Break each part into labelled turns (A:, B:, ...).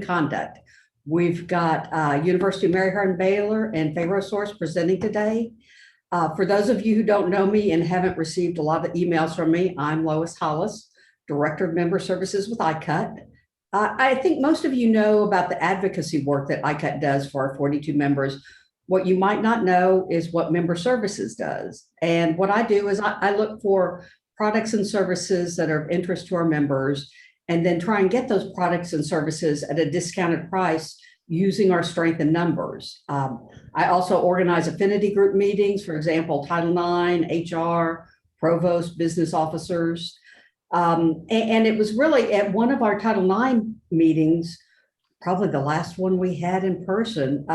A: conduct. We've got University of Mary Hardin-Baylor and Pharos Resources presenting today. For those of you who don't know me and haven't received a lot of emails from me, I'm Lois Hollis, Director of Member Services with ICUT. I think most of you know about the advocacy work that ICUT does for our 42 members. What you might not know is what Member Services does. And what I do is I look for products and services that are of interest to our members, and then try and get those products and services at a discounted price using our strength in numbers. I also organize affinity group meetings, for example, Title IX, HR, provost, business officers. And it was really at one of our Title IX meetings, probably the last one we had in person.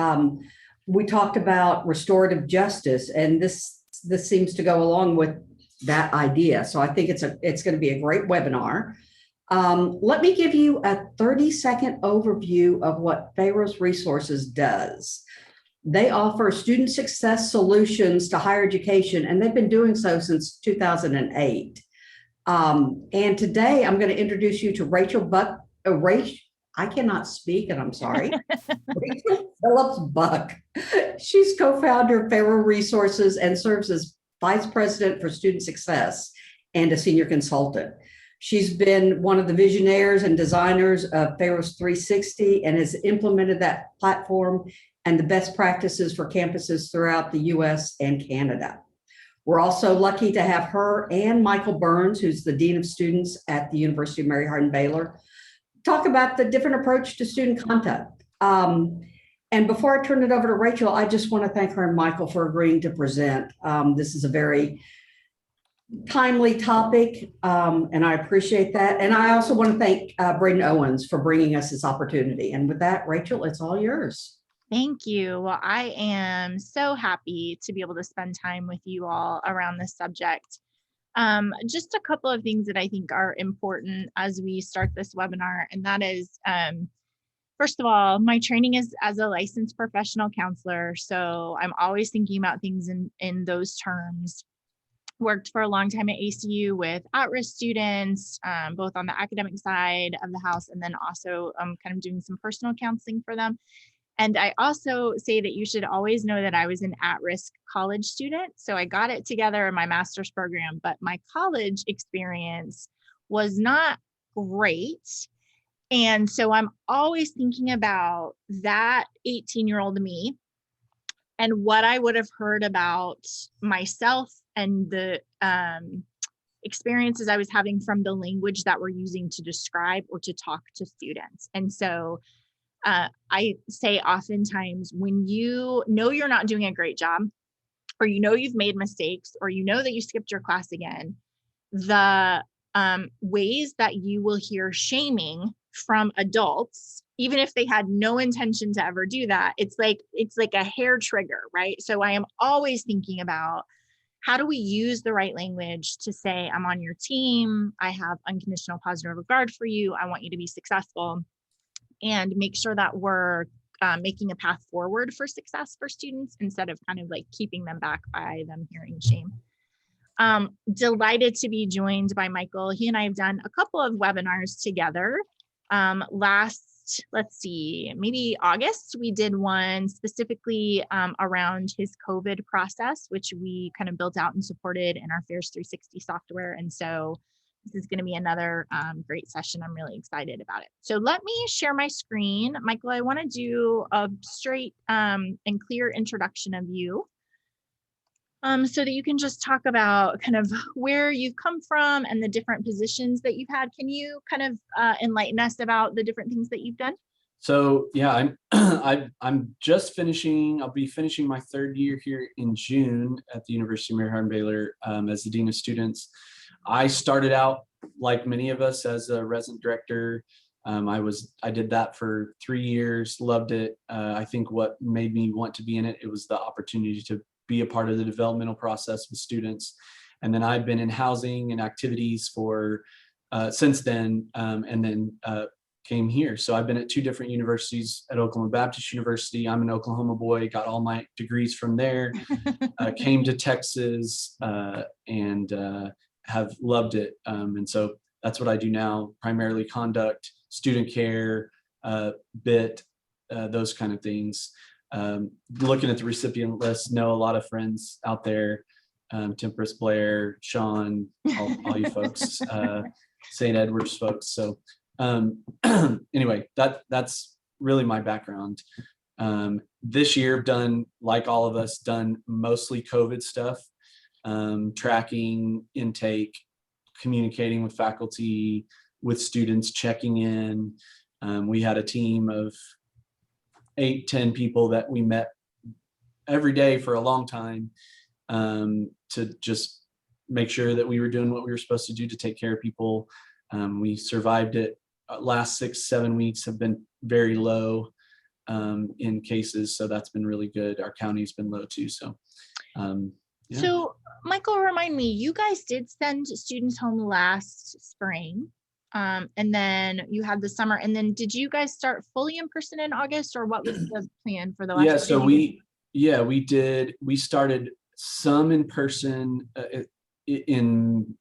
A: We talked about restorative justice, and this seems to go along with that idea. So I think it's going to be a great webinar. Let me give you a 30-second overview of what Pharos Resources does. They offer student success solutions to higher education, and they've been doing so since 2008. And today I'm going to introduce you to Rachel Buck. I cannot speak, and I'm sorry. Rachel Phillips-Buck. She's co-founder of Pharos Resources and serves as Vice President for Student Success and a senior consultant. She's been one of the visionaries and designers of Pharos 360 and has implemented that platform and the best practices for campuses throughout the US and Canada. We're also lucky to have her and Michael Burns, who's the Dean of Students at the University of Mary Hardin-Baylor, talk about the different approach to student conduct. And before I turn it over to Rachel, I just want to thank her and Michael for agreeing to present. This is a very timely topic, and I appreciate that. And I also want to thank Braden Owens for bringing us this opportunity. And with that, Rachel, it's all yours.
B: Thank you. Well, I am so happy to be able to spend time with you all around this subject. Just a couple of things that I think are important as we start this webinar, and that is, first of all, my training is as a licensed professional counselor, so I'm always thinking about things in those terms. Worked for a long time at ACU with at-risk students, both on the academic side of the house, and then also kind of doing some personal counseling for them. And I also say that you should always know that I was an at-risk college student. So I got it together in my master's program, but my college experience was not great. And so I'm always thinking about that 18-year-old me and what I would have heard about myself and the experiences I was having from the language that we're using to describe or to talk to students. And so I say oftentimes, when you know you're not doing a great job, or you know you've made mistakes, or you know that you skipped your class again, the ways that you will hear shaming from adults, even if they had no intention to ever do that, it's like a hair trigger, right? So I am always thinking about, how do we use the right language to say, I'm on your team, I have unconditional positive regard for you, I want you to be successful, and make sure that we're making a path forward for success for students instead of kind of like keeping them back by them hearing shame. Delighted to be joined by Michael. He and I have done a couple of webinars together. Let's see, maybe August, we did one specifically around his COVID process, which we kind of built out and supported in our Pharos 360 software. And so this is going to be another great session. I'm really excited about it. So let me share my screen. Michael, I want to do a straight and clear introduction of you. So that you can just talk about kind of where you've come from and the different positions that you've had. Can you kind of enlighten us about the different things that you've done?
C: So yeah, I'm just finishing. I'll be finishing my third year here in June at the University of Mary Hardin-Baylor as the Dean of Students. I started out, like many of us, as a resident director. I did that for 3 years, loved it. I think what made me want to be in it, it was the opportunity to be a part of the developmental process with students. And then I've been in housing and activities for since then, and then came here. So I've been at 2 different universities. At Oklahoma Baptist University, I'm an Oklahoma boy, got all my degrees from there, came to Texas and have loved it. And so that's what I do now, primarily conduct, student care, bit, those kind of things. Looking at the recipient list, know a lot of friends out there, Temperance, Blair, Sean, all you folks, St. Edward's folks. So anyway, that's really my background. This year, done, like all of us, done mostly COVID stuff, tracking intake, communicating with faculty, with students, checking in. We had a team of 8-10 people that we met every day for a long time, to just make sure that we were doing what we were supposed to do to take care of people. We survived it. Last 6-7 weeks have been very low in cases, so that's been really good. Our county's been low too. So yeah.
B: So Michael, remind me, you guys did send students home last spring, and then you had the summer, and then did you guys start fully in person in August, or what was the plan for the last?
C: Yeah, so we did. We started some in person in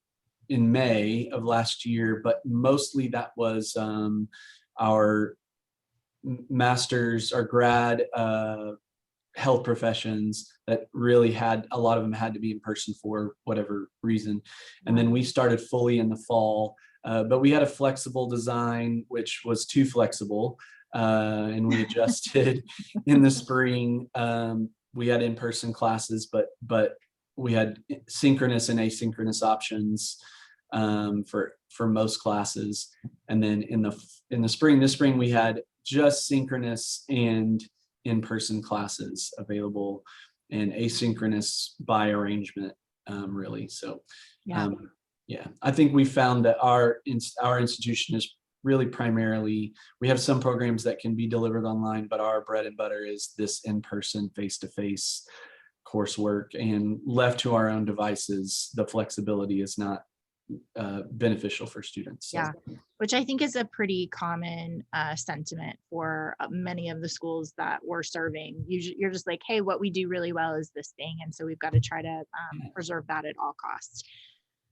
C: May of last year, but mostly that was our masters, our grad health professions that really had, a lot of them had to be in person for whatever reason. And then we started fully in the fall, but we had a flexible design, which was too flexible, and we adjusted in the spring. We had in-person classes, but we had synchronous and asynchronous options for most classes. And then in the spring, this spring, we had just synchronous and in-person classes available, and asynchronous by arrangement, really. So yeah, I think we found that our institution is really primarily, we have some programs that can be delivered online, but our bread and butter is this in-person, face-to-face coursework, and left to our own devices, the flexibility is not beneficial for students. So.
B: Yeah, which I think is a pretty common sentiment for many of the schools that we're serving. You're just like, hey, what we do really well is this thing, and so we've got to try to preserve that at all costs.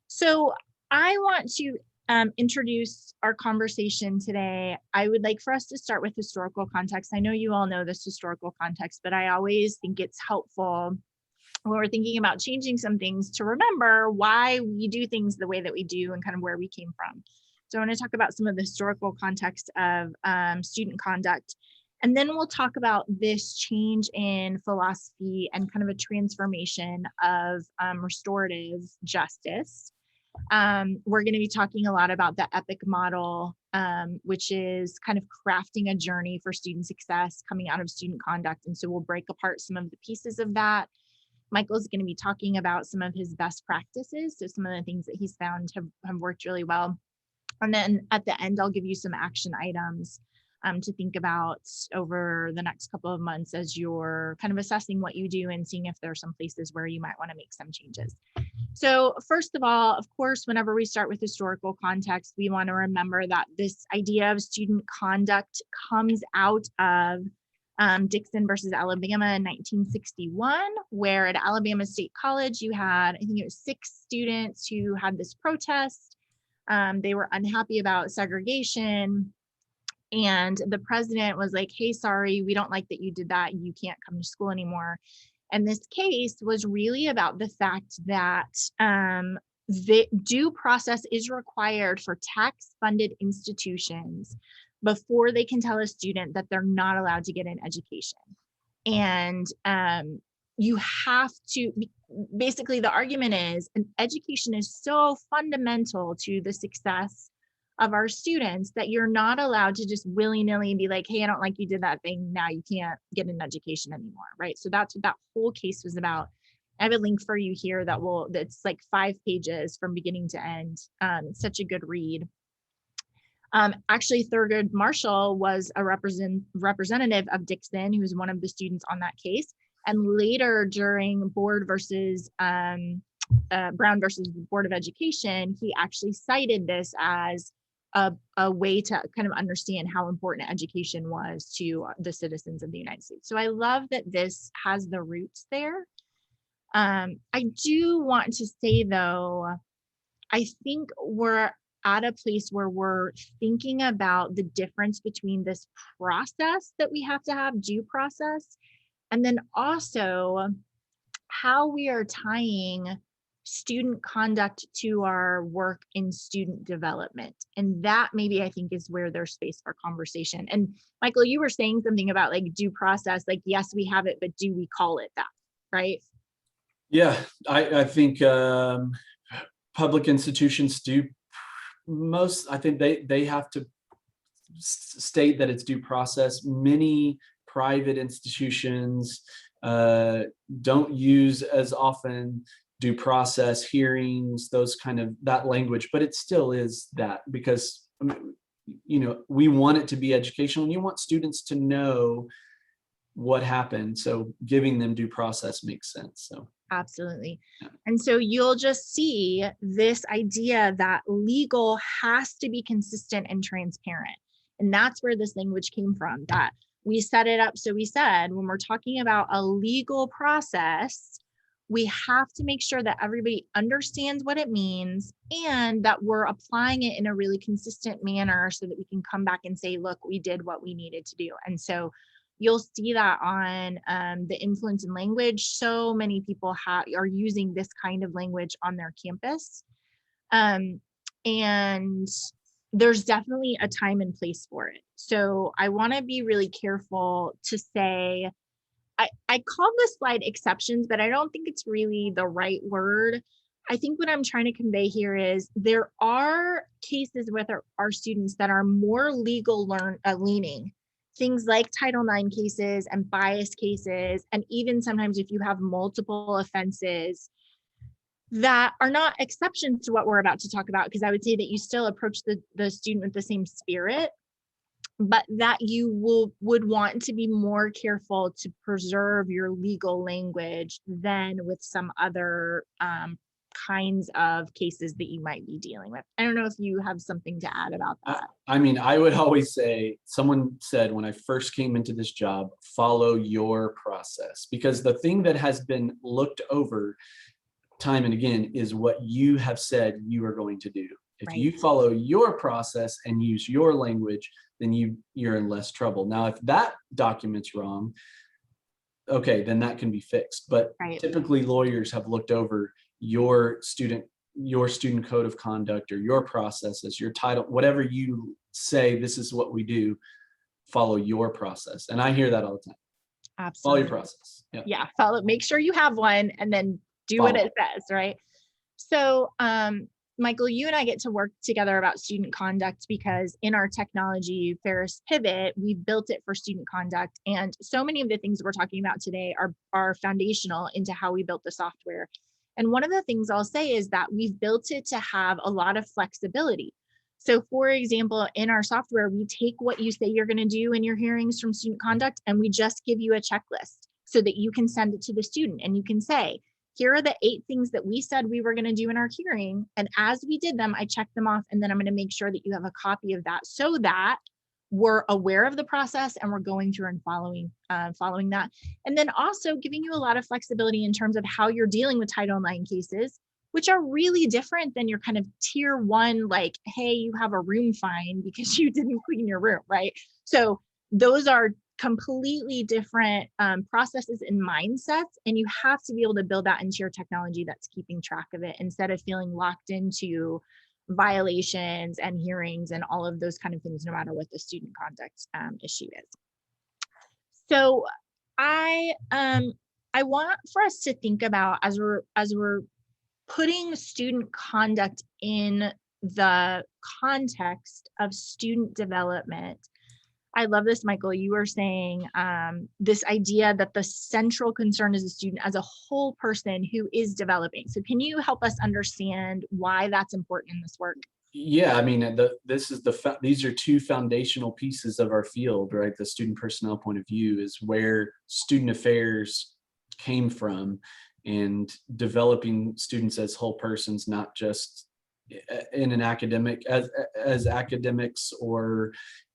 B: So I want to introduce our conversation today. I would like for us to start with historical context. I know you all know this historical context, but I always think it's helpful when we're thinking about changing some things to remember why we do things the way that we do and kind of where we came from. So I want to talk about some of the historical context of student conduct, and then we'll talk about this change in philosophy and kind of a transformation of restorative justice. We're going to be talking a lot about the EPIC model, which is kind of crafting a journey for student success coming out of student conduct. And so we'll break apart some of the pieces of that. Michael's going to be talking about some of his best practices, so some of the things that he's found have worked really well. And then at the end, I'll give you some action items to think about over the next couple of months as you're kind of assessing what you do and seeing if there are some places where you might want to make some changes. So first of all, of course, whenever we start with historical context, we want to remember that this idea of student conduct comes out of Dixon versus Alabama in 1961, where at Alabama State College, you had, I think it was 6 students who had this protest. They were unhappy about segregation. And the president was like, hey, sorry, we don't like that you did that. You can't come to school anymore. And this case was really about the fact that the due process is required for tax-funded institutions before they can tell a student that they're not allowed to get an education. And you have to, basically the argument is, an education is so fundamental to the success of our students that you're not allowed to just willy-nilly be like, hey, I don't like you did that thing, now you can't get an education anymore, right? So that's what that whole case was about. I have a link for you here that's like 5 pages from beginning to end. It's such a good read. Actually, Thurgood Marshall was a representative of Dixon, who was one of the students on that case. And later during Brown versus the Board of Education, he actually cited this as a way to kind of understand how important education was to the citizens of the United States. So I love that this has the roots there. I do want to say, though, I think we're at a place where we're thinking about the difference between this process that we have to have, due process, and then also how we are tying student conduct to our work in student development. And that maybe I think is where there's space for conversation. And Michael, you were saying something about like due process, like, yes, we have it, but do we call it that, right?
C: Yeah, I think public institutions do I think they have to state that it's due process. Many private institutions don't use as often due process, hearings, those kind of that language, but it still is that, because we want it to be educational and you want students to know what happened. So giving them due process makes sense. So
B: Absolutely.
C: yeah.
B: And so you'll just see this idea that legal has to be consistent and transparent. And that's where this language came from, that we set it up. So we said, when we're talking about a legal process, we have to make sure that everybody understands what it means and that we're applying it in a really consistent manner so that we can come back and say, look, we did what we needed to do. And so you'll see that on the influence in language. So many people are using this kind of language on their campus. And there's definitely a time and place for it. So I want to be really careful to say, I call this slide exceptions, but I don't think it's really the right word. I think what I'm trying to convey here is there are cases with our students that are more legal leaning. Things like Title IX cases and bias cases, and even sometimes if you have multiple offenses that are not exceptions to what we're about to talk about, because I would say that you still approach the student with the same spirit, but that you would want to be more careful to preserve your legal language than with some other kinds of cases that you might be dealing with. I don't know if you have something to add about that.
C: I mean, I would always say, someone said when I first came into this job, follow your process, because the thing that has been looked over time and again is what you have said you are going to do. If
B: Right.
C: you follow your process and use your language, then you're in less trouble. Now, if that document's wrong, okay, then that can be fixed. But
B: Right.
C: typically lawyers have looked over your student code of conduct or your processes, your title, whatever you say, this is what we do, follow your process. And I hear that all the time.
B: Absolutely.
C: Follow your process.
B: Yeah. Make sure you have one and then do what it says, right? So, Michael, you and I get to work together about student conduct because in our technology Pharos pivot, we've built it for student conduct. And so many of the things we're talking about today are foundational into how we built the software. And one of the things I'll say is that we've built it to have a lot of flexibility. So for example, in our software, we take what you say you're going to do in your hearings from student conduct, and we just give you a checklist so that you can send it to the student and you can say, here are the 8 things that we said we were going to do in our hearing. And as we did them, I checked them off, and then I'm going to make sure that you have a copy of that so that we're aware of the process and we're going through and following that. And then also giving you a lot of flexibility in terms of how you're dealing with Title IX cases, which are really different than your kind of tier 1, like, hey, you have a room fine because you didn't clean your room, right? So those are completely different processes and mindsets, and you have to be able to build that into your technology that's keeping track of it instead of feeling locked into violations and hearings and all of those kind of things, no matter what the student conduct issue is. So I want for us to think about, as we're putting student conduct in the context of student development. I love this, Michael. You were saying this idea that the central concern is the student as a whole person who is developing. So can you help us understand why that's important in this work?
C: Yeah, I mean, these are 2 foundational pieces of our field, right? The student personnel point of view is where student affairs came from, and developing students as whole persons, not just in an academic as academics or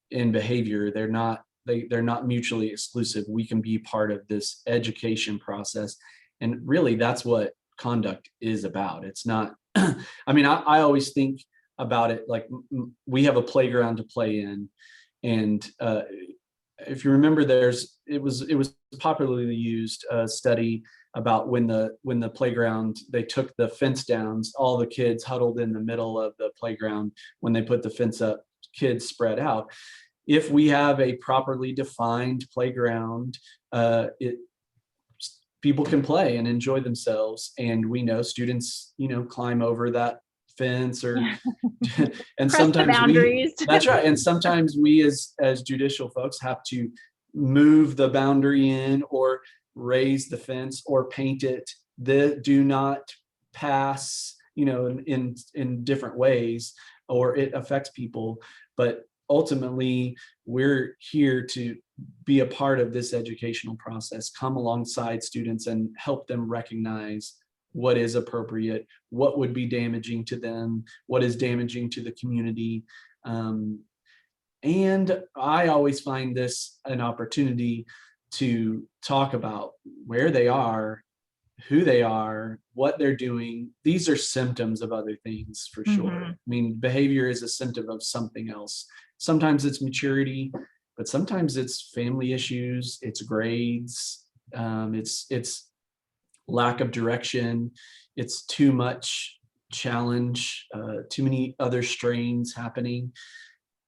C: in behavior. They're not mutually exclusive. We can be part of this education process, and really that's what conduct is about. It's not I mean, I always think about it. Like we have a playground to play in, and if you remember, it was popularly used study about when the playground, they took the fence down, all the kids huddled in the middle of the playground. When they put the fence up, kids spread out. If we have a properly defined playground, people can play and enjoy themselves. And we know students, climb over that fence or and
B: Press the boundaries.
C: That's right. And sometimes we as judicial folks have to move the boundary in or raise the fence or paint it. The do not pass, in different ways, or it affects people. But ultimately, we're here to be a part of this educational process, come alongside students and help them recognize what is appropriate, what would be damaging to them, what is damaging to the community. And I always find this an opportunity to talk about where they are, who they are, what they're doing. These are symptoms of other things for sure.
B: Mhm.
C: I mean, behavior is a symptom of something else. Sometimes it's maturity, but sometimes it's family issues, it's grades, it's lack of direction, it's too much challenge, too many other strains happening.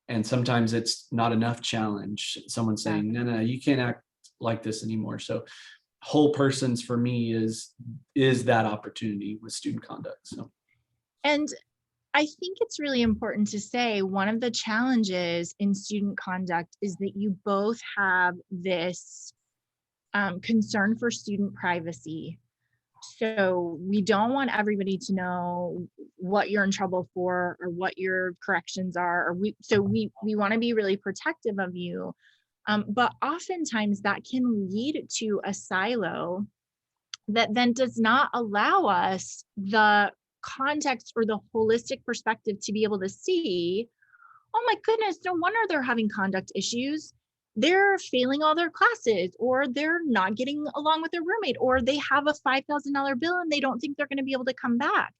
C: And sometimes it's not enough challenge. Someone saying, no, you can't act like this anymore. So whole persons for me is that opportunity with student conduct. So,
B: And I think it's really important to say one of the challenges in student conduct is that you both have this concern for student privacy. So we don't want everybody to know what you're in trouble for or what your corrections are. Or we want to be really protective of you. But oftentimes that can lead to a silo that then does not allow us the context or the holistic perspective to be able to see, oh my goodness, no wonder they're having conduct issues. They're failing all their classes, or they're not getting along with their roommate, or they have a $5,000 bill and they don't think they're going to be able to come back.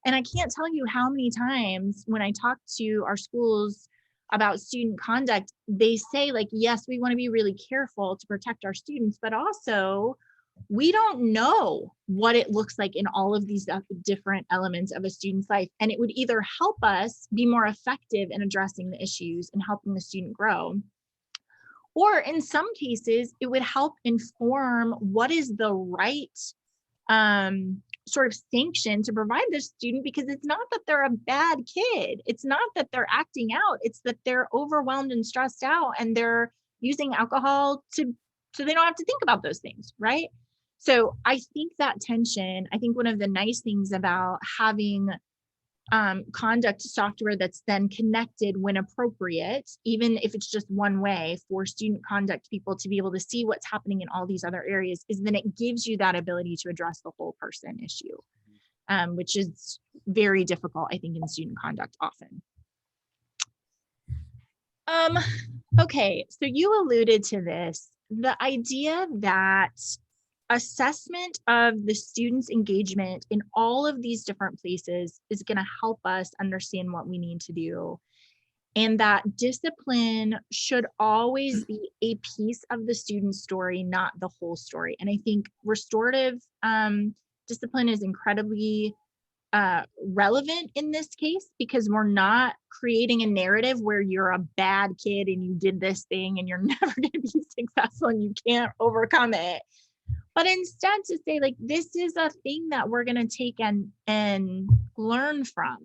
B: And I can't tell you how many times when I talk to our schools about student conduct, they say like, yes, we want to be really careful to protect our students, but also we don't know what it looks like in all of these different elements of a student's life. And it would either help us be more effective in addressing the issues and helping the student grow, or in some cases, it would help inform what is the right sort of sanction to provide this student, because it's not that they're a bad kid. It's not that they're acting out. It's that they're overwhelmed and stressed out and they're using alcohol so they don't have to think about those things, right? So I think that tension, I think one of the nice things about having conduct software that's then connected when appropriate, even if it's just one way for student conduct people to be able to see what's happening in all these other areas, is then it gives you that ability to address the whole person issue, which is very difficult, I think, in student conduct often. Okay, so you alluded to this, the idea that assessment of the students' engagement in all of these different places is going to help us understand what we need to do. And that discipline should always be a piece of the student's story, not the whole story. And I think restorative discipline is incredibly relevant in this case, because we're not creating a narrative where you're a bad kid and you did this thing and you're never going to be successful and you can't overcome it. But instead to say, like, this is a thing that we're going to take and learn from,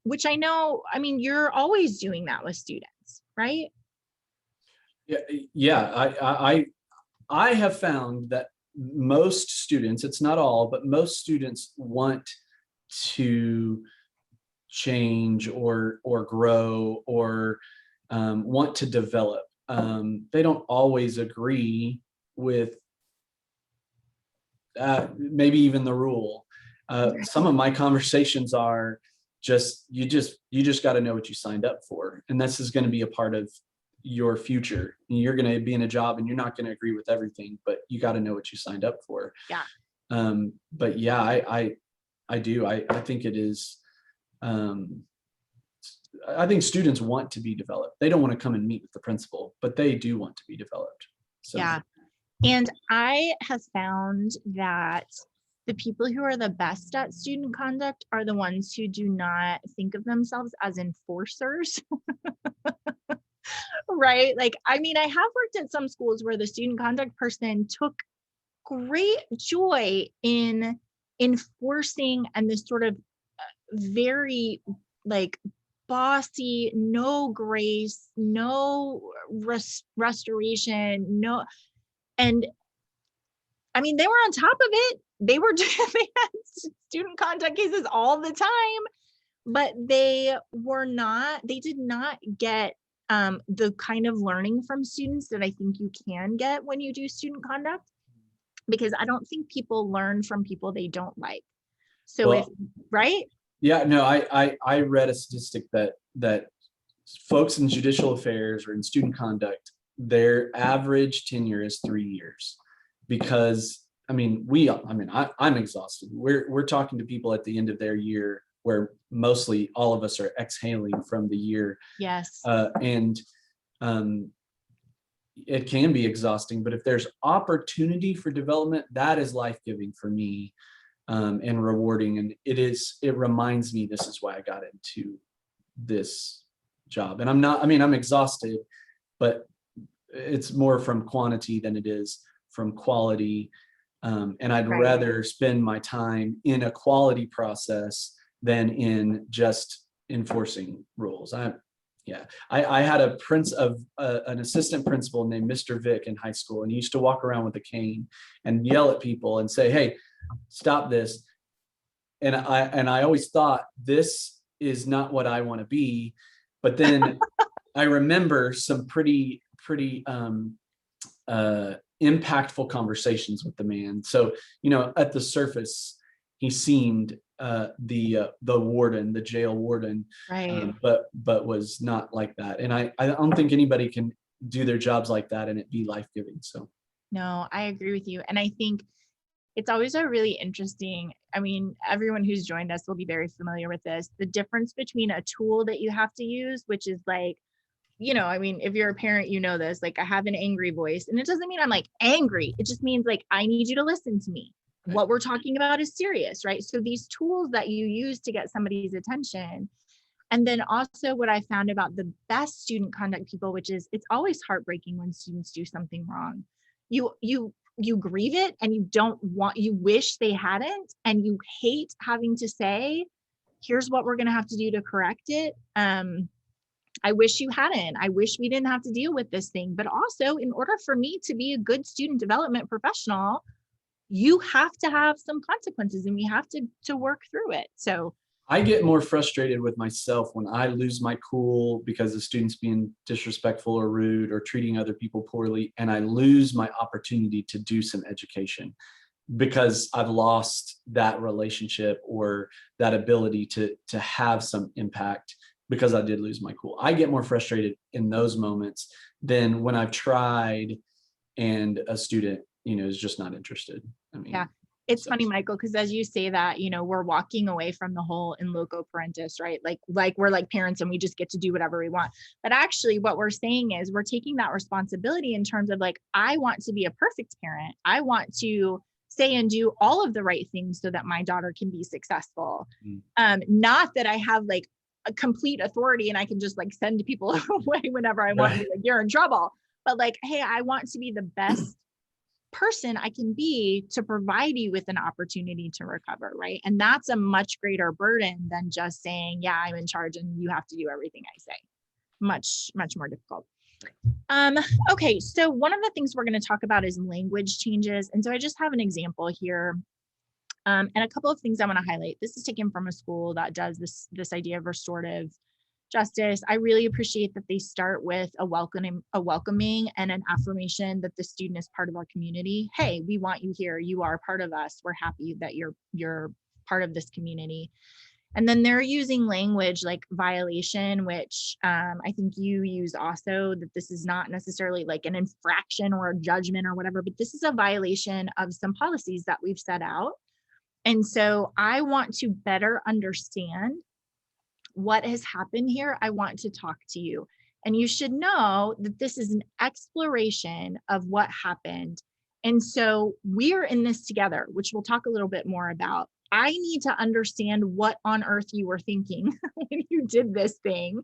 B: which I know, I mean, you're always doing that with students, right?
C: Yeah. I have found that most students, it's not all, but most students want to change or grow or want to develop. They don't always agree with maybe even the rule. Some of my conversations are you just got to know what you signed up for, and this is going to be a part of your future. You're going to be in a job and you're not going to agree with everything, but you got to know what you signed up for.
B: Yeah.
C: But yeah, I do. I think it is I think students want to be developed. They don't want to come and meet with the principal, but they do want to be developed. So
B: Yeah. And I have found that the people who are the best at student conduct are the ones who do not think of themselves as enforcers. Right? Like, I mean, I have worked at some schools where the student conduct person took great joy in enforcing, and this sort of very like bossy, no grace, no restoration, no. And I mean, they were on top of it. They were they had student conduct cases all the time, but they did not get the kind of learning from students that I think you can get when you do student conduct, because I don't think people learn from people they don't like. So
C: Well,
B: right?
C: Yeah, no, I read a statistic that folks in judicial affairs or in student conduct, their average tenure is 3 years. Because I'm exhausted. We're talking to people at the end of their year where mostly all of us are exhaling from the year.
B: Yes.
C: And it can be exhausting, but if there's opportunity for development, that is life-giving for me. And rewarding. And it reminds me, this is why I got into this job. And I'm exhausted, but it's more from quantity than it is from quality. And I'd
B: Right.
C: rather spend my time in a quality process than in just enforcing rules. I had an assistant principal named Mr. Vick in high school, and he used to walk around with a cane and yell at people and say, "Hey, stop this." And I always thought, this is not what I want to be. But then I remember some pretty impactful conversations with the man. So, at the surface, he seemed the warden, the jail warden,
B: Right.
C: but was not like that. And I don't think anybody can do their jobs like that and it be life-giving. So
B: No, I agree with you. And I think it's always a really interesting, I mean, everyone who's joined us will be very familiar with this. The difference between a tool that you have to use, which is like, I mean, if you're a parent, you know this, like I have an angry voice, and it doesn't mean I'm like angry. It just means like, I need you to listen to me.
C: Right.
B: What we're talking about is serious, right? So these tools that you use to get somebody's attention. And then also what I found about the best student conduct people, which is it's always heartbreaking when students do something wrong. You grieve it, and you wish they hadn't, and you hate having to say, here's what we're going to have to do to correct it. I wish you hadn't. I wish we didn't have to deal with this thing. But also, in order for me to be a good student development professional, you have to have some consequences, and we have to work through it. So
C: I get more frustrated with myself when I lose my cool because the student's being disrespectful or rude or treating other people poorly, and I lose my opportunity to do some education because I've lost that relationship or that ability to have some impact because I did lose my cool. I get more frustrated in those moments than when I've tried and a student, is just not interested.
B: yeah. It's funny, Michael, because as you say that, we're walking away from the whole in loco parentis, right? Like we're like parents and we just get to do whatever we want. But actually what we're saying is we're taking that responsibility in terms of like, I want to be a perfect parent. I want to say and do all of the right things so that my daughter can be successful. Not that I have like a complete authority and I can just like send people away whenever I want to, like, you're in trouble. But like, hey, I want to be the best person I can be to provide you with an opportunity to recover, right? And that's a much greater burden than just saying, yeah, I'm in charge and you have to do everything I say. Much more difficult. Okay, so one of the things we're going to talk about is language changes. And so I just have an example here. And a couple of things I want to highlight. This is taken from a school that does this idea of restorative justice. I really appreciate that they start with a welcoming and an affirmation that the student is part of our community. Hey, we want you here. You are part of us. We're happy that you're part of this community. And then they're using language like violation, which I think you use also, that this is not necessarily like an infraction or a judgment or whatever, but this is a violation of some policies that we've set out. And so I want to better understand what has happened here? I want to talk to you. And you should know that this is an exploration of what happened. And so we're in this together, which we'll talk a little bit more about. I need to understand what on earth you were thinking when you did this thing.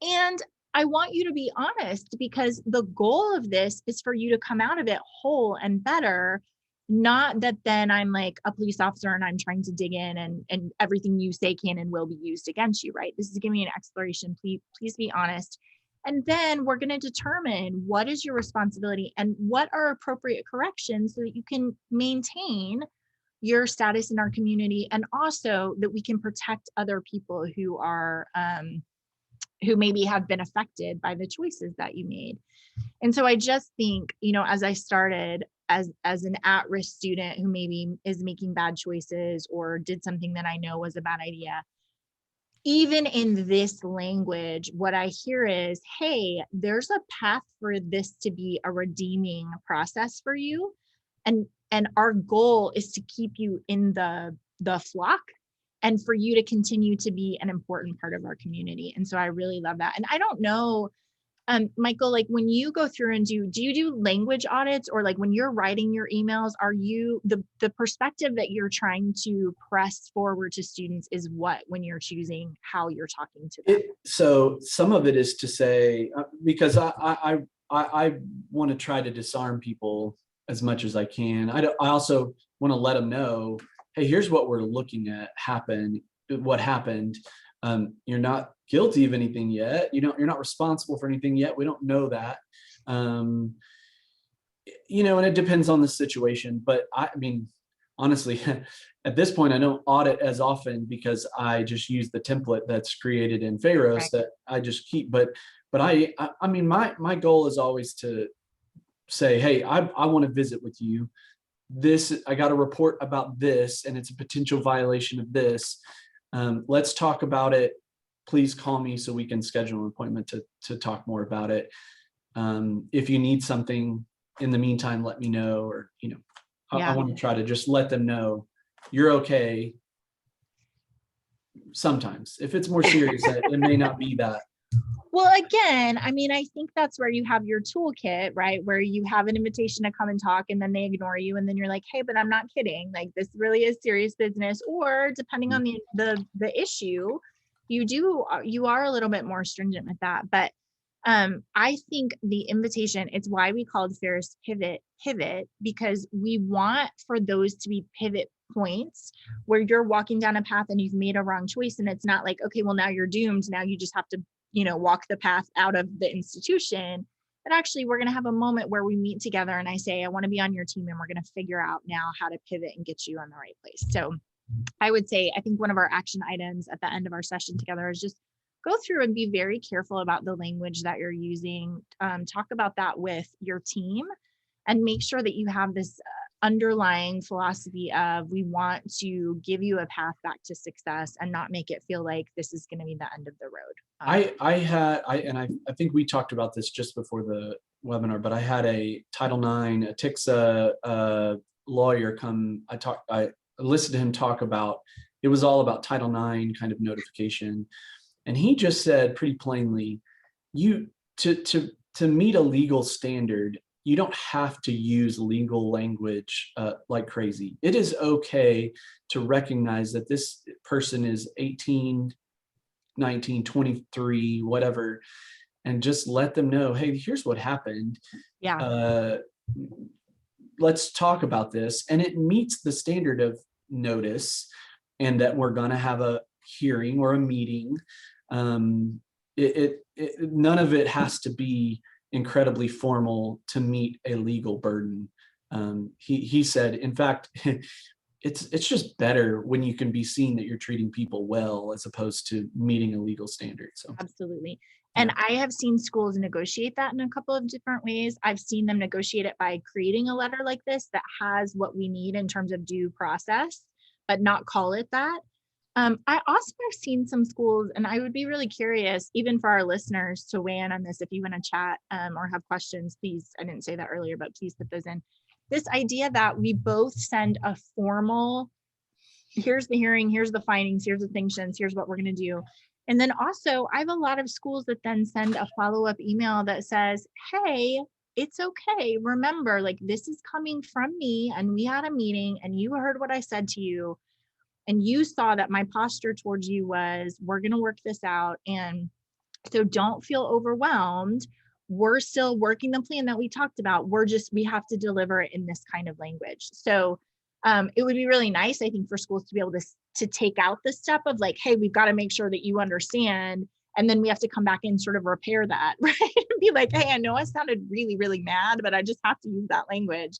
B: And I want you to be honest, because the goal of this is for you to come out of it whole and better. Not that then I'm like a police officer and I'm trying to dig in and everything you say can and will be used against you, right? This is giving me an exploration. Please be honest. And then we're going to determine what is your responsibility and what are appropriate corrections so that you can maintain your status in our community, and also that we can protect other people who are who maybe have been affected by the choices that you made. And so I just think, as I started as an at-risk student who maybe is making bad choices or did something that I know was a bad idea, even in this language, what I hear is, hey, there's a path for this to be a redeeming process for you. And our goal is to keep you in the flock and for you to continue to be an important part of our community. And so I really love that. And I don't know, Michael, like when you go through and do you do language audits, or like when you're writing your emails, are you the perspective that you're trying to press forward to students is what when you're choosing how you're talking to them?
C: So some of it is to say, because I want to try to disarm people as much as I can. I also want to let them know, hey, here's what we're looking at what happened. You're not guilty of anything yet. You're not responsible for anything yet. We don't know that. And it depends on the situation. But I mean, honestly, at this point, I don't audit as often because I just use the template that's created in Pharos
B: Right.
C: that I just keep. But I mean, my goal is always to say, hey, I want to visit with you. I got a report about this, and it's a potential violation of this. Let's talk about it. Please call me so we can schedule an appointment to talk more about it. If you need something in the meantime, let me know. Or, I want to try to just let them know you're okay. Sometimes, if it's more serious, it may not be that.
B: Well, again, I mean, I think that's where you have your toolkit, right? Where you have an invitation to come and talk, and then they ignore you, and then you're like, hey, but I'm not kidding. Like, this really is serious business. Or depending on the issue, you are a little bit more stringent with that. But I think the invitation, it's why we called Pharos pivot, because we want for those to be pivot points where you're walking down a path and you've made a wrong choice, and it's not like, okay, well, now you're doomed. Now you just have to walk the path out of the institution. But actually, we're going to have a moment where we meet together and I say, I want to be on your team, and we're going to figure out now how to pivot and get you on the right place. So I would say, I think one of our action items at the end of our session together is just go through and be very careful about the language that you're using. Talk about that with your team and make sure that you have this underlying philosophy of, we want to give you a path back to success and not make it feel like this is going to be the end of the road.
C: I think we talked about this just before the webinar, but I had a Title IX, a TICSA lawyer come. I listened to him talk about, it was all about Title IX kind of notification. And he just said pretty plainly, to meet a legal standard, you don't have to use legal language like crazy. It is okay to recognize that this person is 18, 19, 23, whatever, and just let them know, hey, here's what happened.
B: Yeah.
C: Let's talk about this. And it meets the standard of notice, and that we're going to have a hearing or a meeting. None of it has to be incredibly formal to meet a legal burden. He said, in fact, it's just better when you can be seen that you're treating people well as opposed to meeting a legal standard. So
B: absolutely. And I have seen schools negotiate that in a couple of different ways. I've seen them negotiate it by creating a letter like this that has what we need in terms of due process, but not call it that. I also have seen some schools, and I would be really curious, even for our listeners, to weigh in on this. If you want to chat or have questions, please, I didn't say that earlier, but please put those in. This idea that we both send a formal, here's the hearing, here's the findings, here's the sanctions, here's what we're going to do. And then also, I have a lot of schools that then send a follow-up email that says, hey, it's okay. Remember, like, this is coming from me, and we had a meeting and you heard what I said to you, and you saw that my posture towards you was, we're going to work this out. And so don't feel overwhelmed. We're still working the plan that we talked about. We have to deliver it in this kind of language. So it would be really nice, I think, for schools to be able to take out the step of like, hey, we've got to make sure that you understand. And then we have to come back and sort of repair that, right? And be like, hey, I know I sounded really, really mad, but I just have to use that language.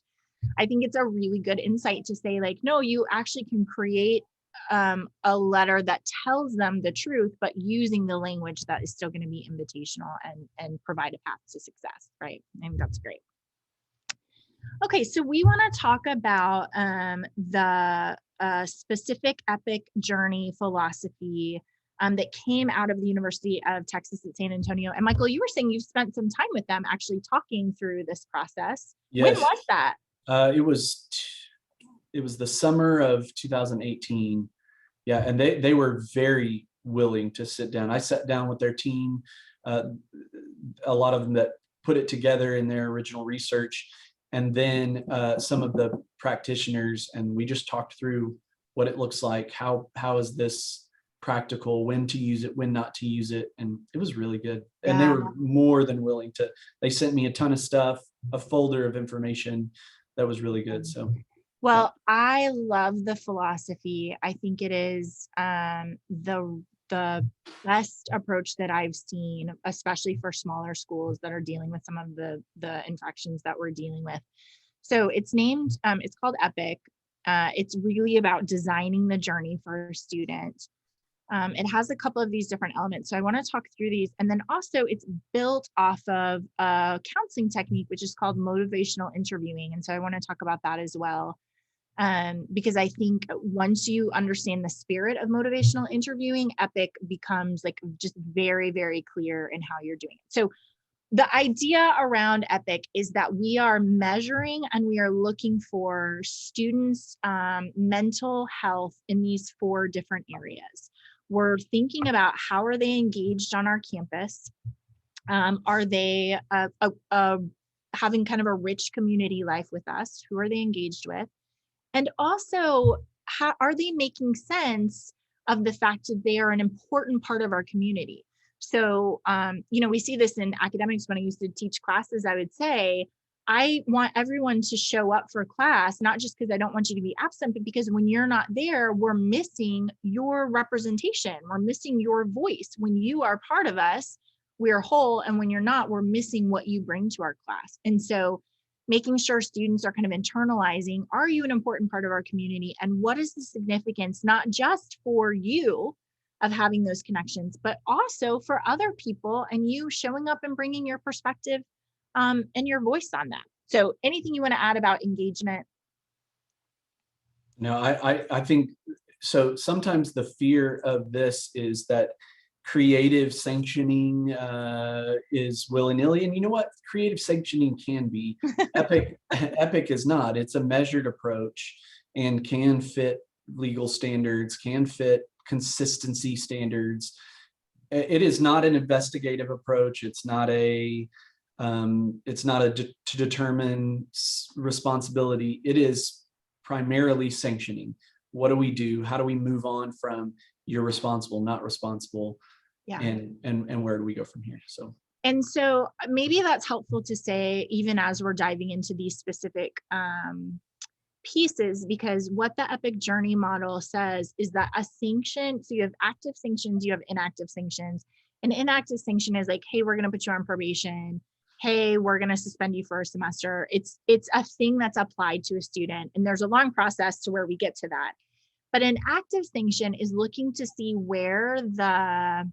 B: I think it's a really good insight to say like, no, you actually can create a letter that tells them the truth, but using the language that is still going to be invitational and provide a path to success, right? I think that's great. Okay, so we want to talk about the specific epic journey philosophy that came out of the University of Texas at San Antonio. And Michael, you were saying you've spent some time with them actually talking through this process.
C: Yes.
B: When was that?
C: It was the summer of 2018. Yeah, and they were very willing to sit down. I sat down with their team, a lot of them that put it together in their original research, and then some of the practitioners, and we just talked through what it looks like, how is this practical, when to use it, when not to use it, and it was really good. And they were more than willing to. They sent me a ton of stuff, a folder of information that was really good. So.
B: Well, I love the philosophy. I think it is the best approach that I've seen, especially for smaller schools that are dealing with some of the infections that we're dealing with. So it's named, it's called EPIC. It's really about designing the journey for a student. It has a couple of these different elements. So I want to talk through these. And then also it's built off of a counseling technique, which is called motivational interviewing. And so I want to talk about that as well. Because I think once you understand the spirit of motivational interviewing, EPIC becomes like just very, very clear in how you're doing it. So the idea around EPIC is that we are measuring and we are looking for students' mental health in these 4 different areas. We're thinking about how are they engaged on our campus? Are they having kind of a rich community life with us? Who are they engaged with? And also, how are they making sense of the fact that they are an important part of our community? So, we see this in academics. When I used to teach classes, I would say, I want everyone to show up for class, not just because I don't want you to be absent, but because when you're not there, we're missing your representation. We're missing your voice. When you are part of us, we're whole. And when you're not, we're missing what you bring to our class. And so making sure students are kind of internalizing, are you an important part of our community? And what is the significance, not just for you of having those connections, but also for other people and you showing up and bringing your perspective and your voice on that. So anything you want to add about engagement?
C: No, I think so. Sometimes the fear of this is that creative sanctioning is willy-nilly, and you know what? Creative sanctioning can be. Epic is not. It's a measured approach and can fit legal standards, can fit consistency standards. It is not an investigative approach. It's not to determine responsibility. It is primarily sanctioning. What do we do? How do we move on from you're responsible, not responsible?
B: Yeah.
C: And where do we go from here?
B: And so maybe that's helpful to say, even as we're diving into these specific pieces, because what the EPIC journey model says is that a sanction, so you have active sanctions, you have inactive sanctions. An inactive sanction is like, hey, we're going to put you on probation. Hey, we're going to suspend you for a semester. It's a thing that's applied to a student. And there's a long process to where we get to that. But an active sanction is looking to see where the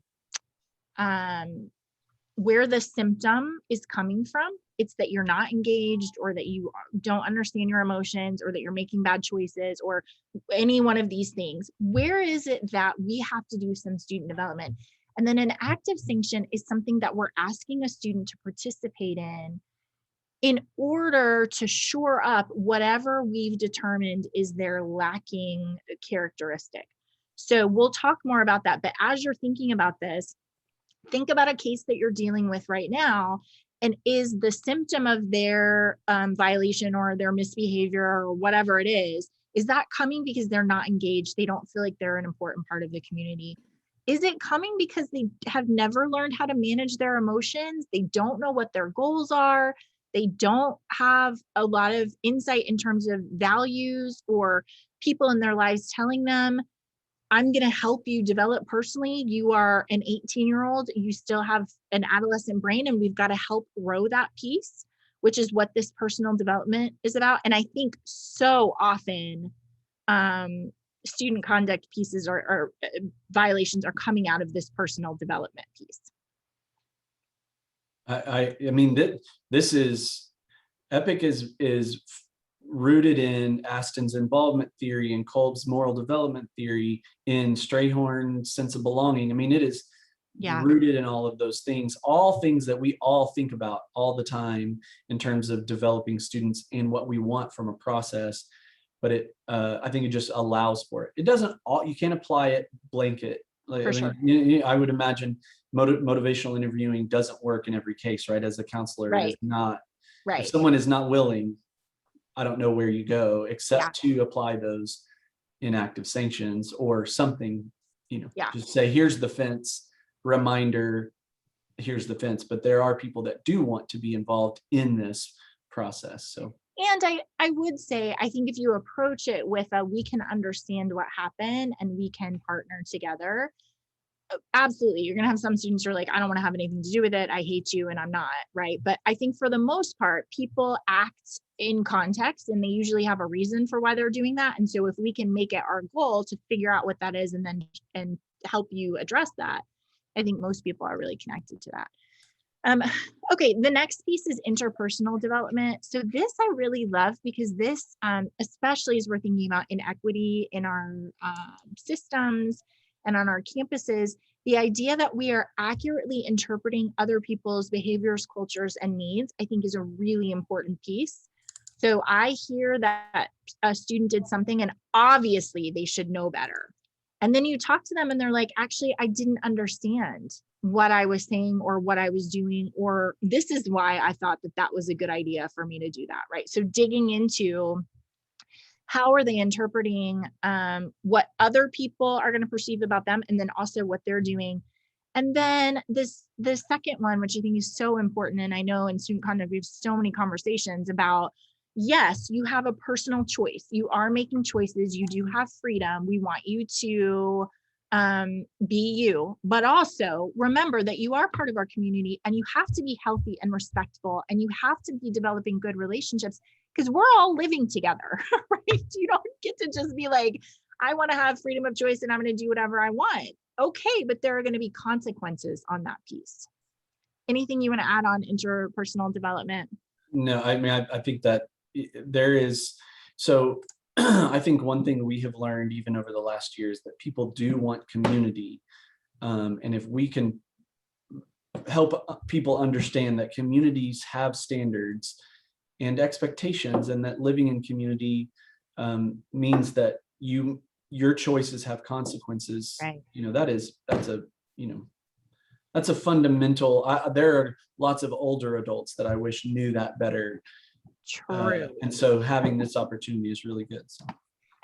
B: symptom is coming from. It's that you're not engaged, or that you don't understand your emotions, or that you're making bad choices, or any one of these things. Where is it that we have to do some student development? And then an active sanction is something that we're asking a student to participate in order to shore up whatever we've determined is their lacking characteristic. So we'll talk more about that. But as you're thinking about this, think about a case that you're dealing with right now. And is the symptom of their violation or their misbehavior or whatever it is that coming because they're not engaged? They don't feel like they're an important part of the community. Is it coming because they have never learned how to manage their emotions? They don't know what their goals are. They don't have a lot of insight in terms of values or people in their lives telling them, I'm going to help you develop personally. You are an 18-year-old. You still have an adolescent brain, and we've got to help grow that piece, which is what this personal development is about. And I think so often student conduct pieces or violations are coming out of this personal development piece.
C: I mean, this is EPIC is rooted in Aston's involvement theory and Kolb's moral development theory, in Strayhorn's sense of belonging. I mean, it is rooted in all of those things, all things that we all think about all the time in terms of developing students and what we want from a process. But I think it just allows for it. It doesn't, you can't apply it blanket. Like, I would imagine motivational interviewing doesn't work in every case, right? As a counselor, it is not. If someone is not willing, I don't know where you go except to apply those inactive sanctions or something, just say, here's the fence, reminder, here's the fence. But there are people that do want to be involved in this process. So.
B: And I would say, I think if you approach it with we can understand what happened and we can partner together, absolutely. You're going to have some students who are like, I don't want to have anything to do with it. I hate you and I'm not, right? But I think for the most part, people act in context and they usually have a reason for why they're doing that. And so if we can make it our goal to figure out what that is and help you address that, I think most people are really connected to that. Okay, the next piece is interpersonal development. So this I really love because this, especially as we're thinking about inequity in our systems and on our campuses, the idea that we are accurately interpreting other people's behaviors, cultures, and needs, I think is a really important piece. So I hear that a student did something and obviously they should know better. And then you talk to them and they're like, actually, I didn't understand what I was saying or what I was doing, or this is why I thought that that was a good idea for me to do that, right? So digging into how are they interpreting what other people are going to perceive about them, and then also what they're doing. And then the second one, which I think is so important, and I know in student conduct we have so many conversations about, yes, you have a personal choice. You are making choices. You do have freedom. We want you to be you, but also remember that you are part of our community and you have to be healthy and respectful, and you have to be developing good relationships because we're all living together, right? You don't get to just be like, I want to have freedom of choice and I'm going to do whatever I want. Okay, but there are going to be consequences on that piece. Anything you want to add on interpersonal development?
C: No, I mean, I think that there is, so I think one thing we have learned even over the last year is that people do want community. And if we can help people understand that communities have standards and expectations, and that living in community means that your choices have consequences,
B: right?
C: That's a fundamental. There are lots of older adults that I wish knew that better.
B: True.
C: And so having this opportunity is really good. So.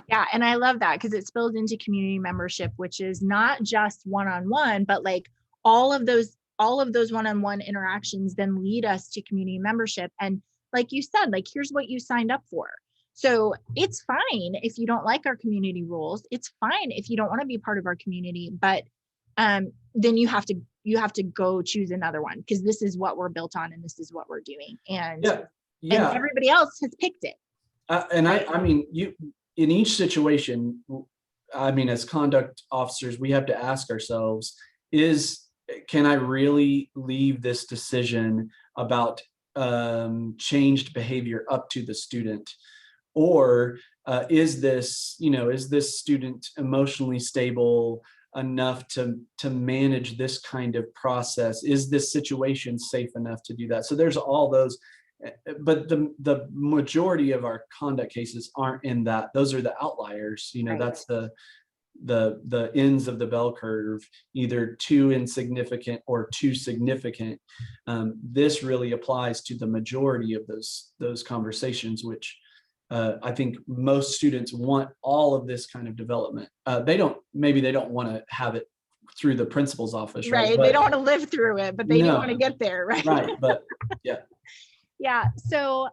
B: Yeah, and I love that because it spills into community membership, which is not just one-on-one, but like all of those one-on-one interactions then lead us to community membership. And like you said, like, here's what you signed up for. So it's fine if you don't like our community rules. It's fine if you don't want to be part of our community, but then you have to go choose another one because this is what we're built on and this is what we're doing. And
C: yeah.
B: And everybody else has picked it.
C: I mean, in each situation, I mean, as conduct officers, we have to ask ourselves, can I really leave this decision about changed behavior up to the student? Or is this student emotionally stable enough to manage this kind of process? Is this situation safe enough to do that? So there's all those. But the majority of our conduct cases aren't in that. Those are the outliers. Right. That's the ends of the bell curve, either too insignificant or too significant. This really applies to the majority of those conversations, which I think most students want all of this kind of development. Maybe they don't want to have it through the principal's office, right?
B: Right. They don't want to live through it, but they do want to get there, right?
C: Right. But yeah.
B: Yeah. So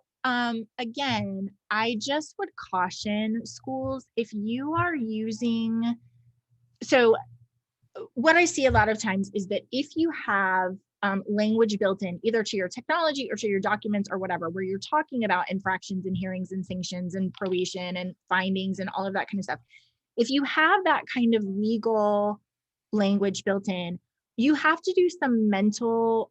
B: again, I just would caution schools, if you are using, so what I see a lot of times is that if you have language built in either to your technology or to your documents or whatever, where you're talking about infractions and hearings and sanctions and probation and findings and all of that kind of stuff, if you have that kind of legal language built in, you have to do some mental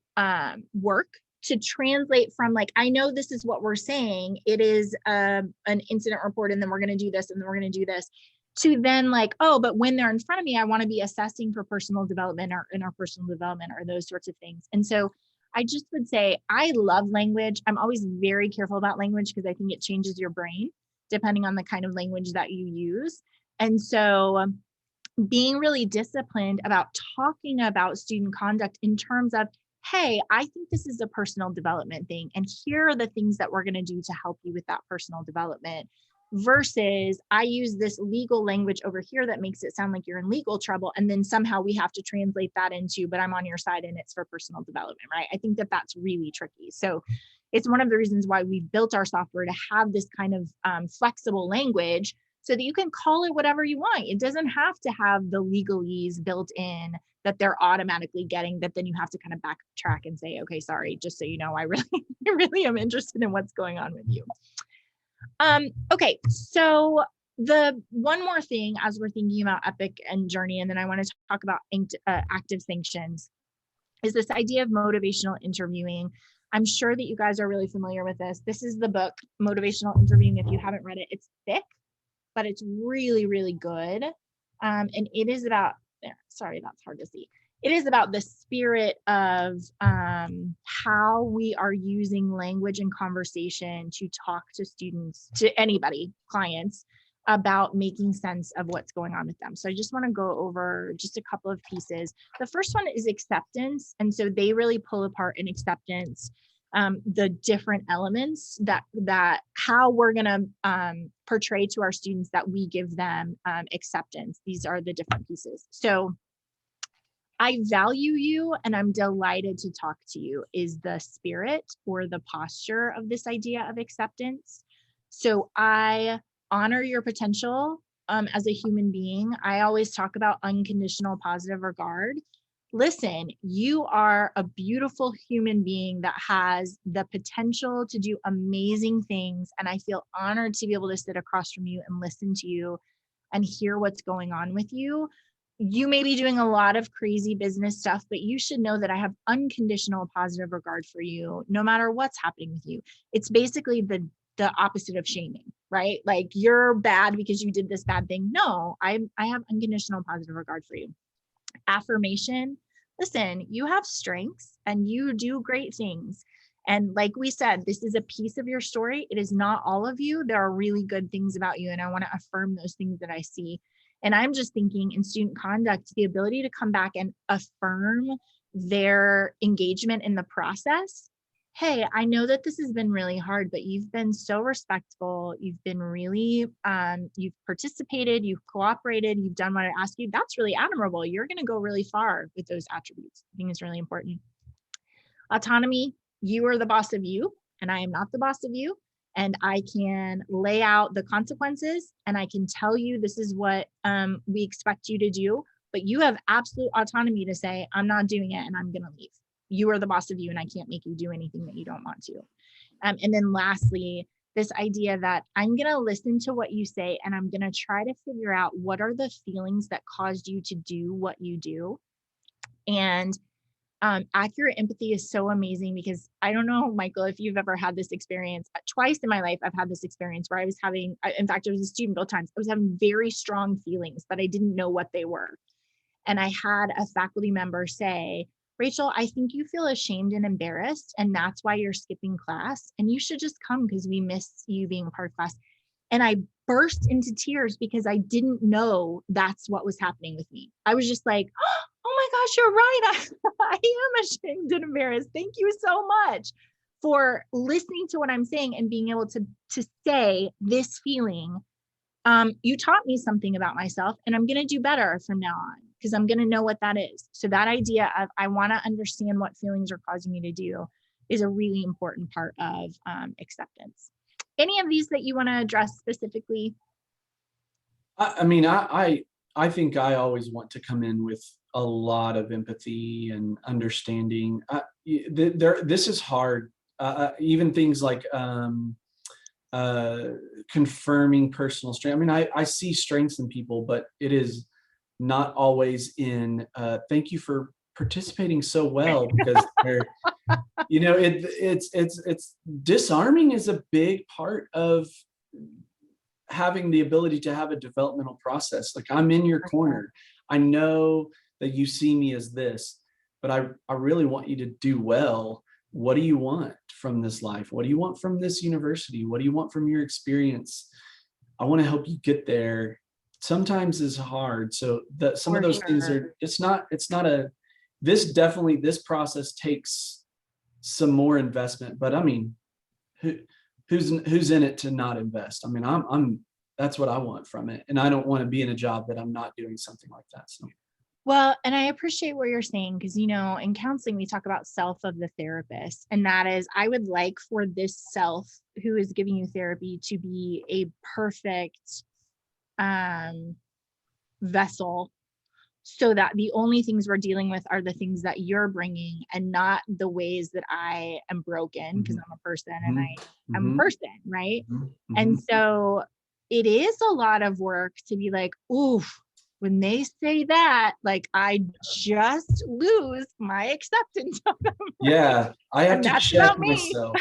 B: work to translate from, like, I know this is what we're saying, it is an incident report, and then we're going to do this, and then we're going to do this, to then like, oh, but when they're in front of me, I want to be assessing for personal development or interpersonal development or those sorts of things. And so I just would say, I love language. I'm always very careful about language because I think it changes your brain depending on the kind of language that you use. And so being really disciplined about talking about student conduct in terms of, hey, I think this is a personal development thing, and here are the things that we're going to do to help you with that personal development, versus I use this legal language over here that makes it sound like you're in legal trouble, and then somehow we have to translate that into, but I'm on your side and it's for personal development, right? I think that that's really tricky. So it's one of the reasons why we built our software to have this kind of flexible language, so that you can call it whatever you want. It doesn't have to have the legalese built in that they're automatically getting, that then you have to kind of backtrack and say, okay, sorry, just so you know, I really am interested in what's going on with you. Okay, so the one more thing as we're thinking about EPIC and Journey, and then I want to talk about active sanctions, is this idea of motivational interviewing. I'm sure that you guys are really familiar with this. This is the book, Motivational Interviewing. If you haven't read it, it's thick, but it's really, really good. And it is about, sorry, that's hard to see. It is about the spirit of how we are using language and conversation to talk to students, to anybody, clients, about making sense of what's going on with them. So I just want to go over just a couple of pieces. The first one is acceptance. And so they really pull apart in acceptance the different elements that how we're going to portray to our students that we give them acceptance. These are the different pieces. So I value you and I'm delighted to talk to you is the spirit or the posture of this idea of acceptance. So I honor your potential as a human being. I always talk about unconditional positive regard. Listen, you are a beautiful human being that has the potential to do amazing things. And I feel honored to be able to sit across from you and listen to you and hear what's going on with you. You may be doing a lot of crazy business stuff, but you should know that I have unconditional positive regard for you, no matter what's happening with you. It's basically the opposite of shaming, right? Like you're bad because you did this bad thing. No, I have unconditional positive regard for you. Affirmation. Listen, you have strengths and you do great things. And like we said, this is a piece of your story. It is not all of you. There are really good things about you. And I want to affirm those things that I see. And I'm just thinking in student conduct, the ability to come back and affirm their engagement in the process. Hey, I know that this has been really hard, but you've been so respectful. You've been really, you've participated, you've cooperated, you've done what I asked you. That's really admirable. You're going to go really far with those attributes. I think it's really important. Autonomy, you are the boss of you, and I am not the boss of you. And I can lay out the consequences and I can tell you this is what we expect you to do, but you have absolute autonomy to say, I'm not doing it and I'm going to leave. You are the boss of you and I can't make you do anything that you don't want to. And then lastly, this idea that I'm going to listen to what you say and I'm going to try to figure out what are the feelings that caused you to do what you do. And accurate empathy is so amazing because I don't know, Michael, if you've ever had this experience. Twice in my life, I've had this experience where I was having, in fact, I was a student both times. I was having very strong feelings, but I didn't know what they were. And I had a faculty member say, Rachel, I think you feel ashamed and embarrassed, and that's why you're skipping class. And you should just come because we miss you being a part of class. And I burst into tears because I didn't know that's what was happening with me. I was just like, oh my gosh, you're right. I am ashamed and embarrassed. Thank you so much for listening to what I'm saying and being able to say this feeling. You taught me something about myself, and I'm going to do better from now on because I'm going to know what that is. So that idea of I want to understand what feelings are causing me to do is a really important part of acceptance. Any of these that you want to address specifically?
C: I mean, I think I always want to come in with a lot of empathy and understanding. This is hard. Even things like confirming personal strength. I mean, I see strengths in people, but it is not always in thank you for participating so well, because they're, you know, it's disarming is a big part of having the ability to have a developmental process. Like, I'm in your corner. I know that you see me as this, but I really want you to do well. What do you want from this life? What do you want from this university? What do you want from your experience? I want to help you get there. Sometimes it's hard. So some of those things are, it's not this process takes some more investment, but I mean, who's in it to not invest? I mean, that's what I want from it. And I don't want to be in a job that I'm not doing something like that. So.
B: Well, and I appreciate what you're saying, because, you know, in counseling, we talk about self of the therapist. And that is, I would like for this self who is giving you therapy to be a perfect vessel, so that the only things we're dealing with are the things that you're bringing and not the ways that I am broken, because I'm a person and I'm a person, right? And so it is a lot of work to be like, oof, when they say that, like, I just lose my acceptance of them.
C: Yeah, I have to check myself.